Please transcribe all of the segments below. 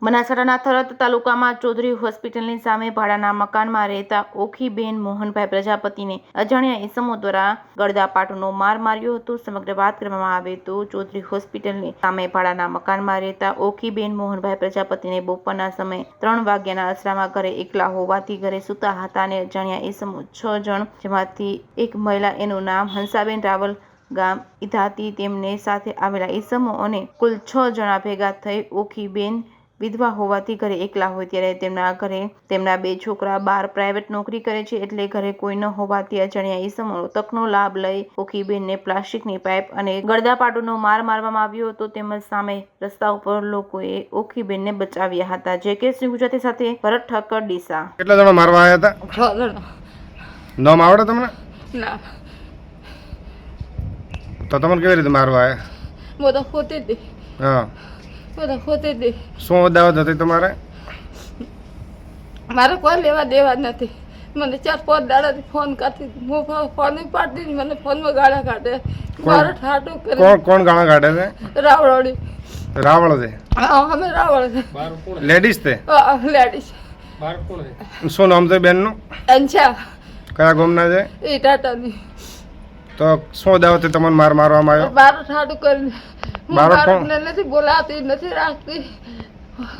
બનાસકાંઠાના થરાદ તાલુકામાં ચૌધરી હોસ્પિટલની સામે ભાડાના મકાનમાં રહેતા ઓખીબેન મોહનભાઈ પ્રજાપતિને અજાણ્યા ઈસમો દ્વારા ગળદાપાટુનો માર માર્યો હતો। સમગ્ર વાત કરવામાં આવે તો ચૌધરી હોસ્પિટલની સામે ભાડાના મકાનમાં રહેતા ઓખીબેન મોહનભાઈ પ્રજાપતિને બપોરના સમયે 3 વાગ્યાના અરસામાં ઘરે એકલા હોવાથી ઘરે સૂતા હતા અને અજાણ્યા ઈસમો 6 જણ, જેમાંથી એક મહિલા, એનું નામ હંસાબેન રાવલ, ગામ ઈધાતી, તેમને સાથે આવેલા ઈસમો અને કુલ 6 જણા ભેગા થઈ ઓખીબેન વિધવા હોવાથી ઘરે એકલા હોય ત્યારે તેમના ઘરે તેમના 2 છોકરા બહાર પ્રાઇવેટ નોકરી કરે છે, એટલે ઘરે કોઈ ન હોવાથી અજાણ્યા ઈસમો તકનો લાભ લઈ ઓખીબેનને પ્લાસ્ટિકની પાઇપ અને ગળદાપાટુનો માર મારવામાં આવ્યો હતો। તેમજ સામે રસ્તા ઉપર લોકોએ ઓખીબેનને બચાવ્યા હતા। જેકેસી ગુજરાતી સાથે ભરત ઠક્કર, ડીસા। કેટલા જણા મારવા આવ્યા હતા? 6 જણા। નામ આવડે તમને? ના, તો તમને કેવી રીતે મારવા આવ્યા? બધા ખોતી હતી। હા, બધા ખોતી હતી। શું અદાવત હતી તમારે? મારે કોઈ લેવા દેવા નથી। મને 4-5 દાડાથી ફોન કરતી, હું ફોન ઉપાડતી, મને ફોનમાં ગાળા કાઢે, મારો ઠાટું કરે। કોણ ગાળા કાઢે છે? રાવળોડી। રાવળ છે? હા, અમે રાવળ છે। લેડીઝ તે? લેડીઝ। શું નામ છે બેનનું? અંશા। કયા ગામના છે? એ ટાટાની। તો શું અદાવત તમને મારવામાં આવ્યો? મારો ઠાટું કરીને બારોટ કોણ? નથી બોલાતી, નથી રાખતી।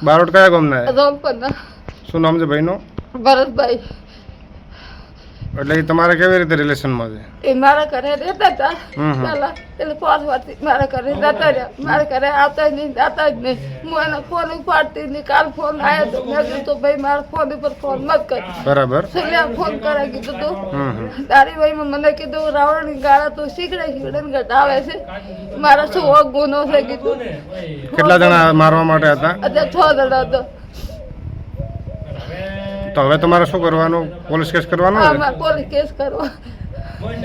બારોટ કયા ગામના છે? રોમપરના। શું નામ છે ભાઈનું? ભરતભાઈ। એટલે એ તમારે કેવી રીતે રિલેશનમાં છે? એ મારા ઘરે રહેતા હતા પહેલા, એટલે 5 વર્ષથી મારા ઘરે રહેતા રહ્યા। મારા ઘરે આવતા જ નહીં, જાતા જ નહીં। હું એનો ફોન ઉપાડતી નહીં। કાલ ફોન આવ્યો તો મેં કીધું તો ભાઈ મારા ફોન ઉપર ફોન મત કર। બરાબર। છેલ્લે ફોન કરાવી કીધું તું તારી ભાઈમાં મને કીધું રાવણની ગાળા તો શીખડે ને ઘટાવે છે, મારા શું ગુનો છે કીધું। કેટલા જણા મારવા માટે હતા? અત્યારે 6 જણા હતા। તો હવે તમારે શું કરવાનું? પોલીસ કેસ કરવાનો? પોલીસ કેસ કરવા।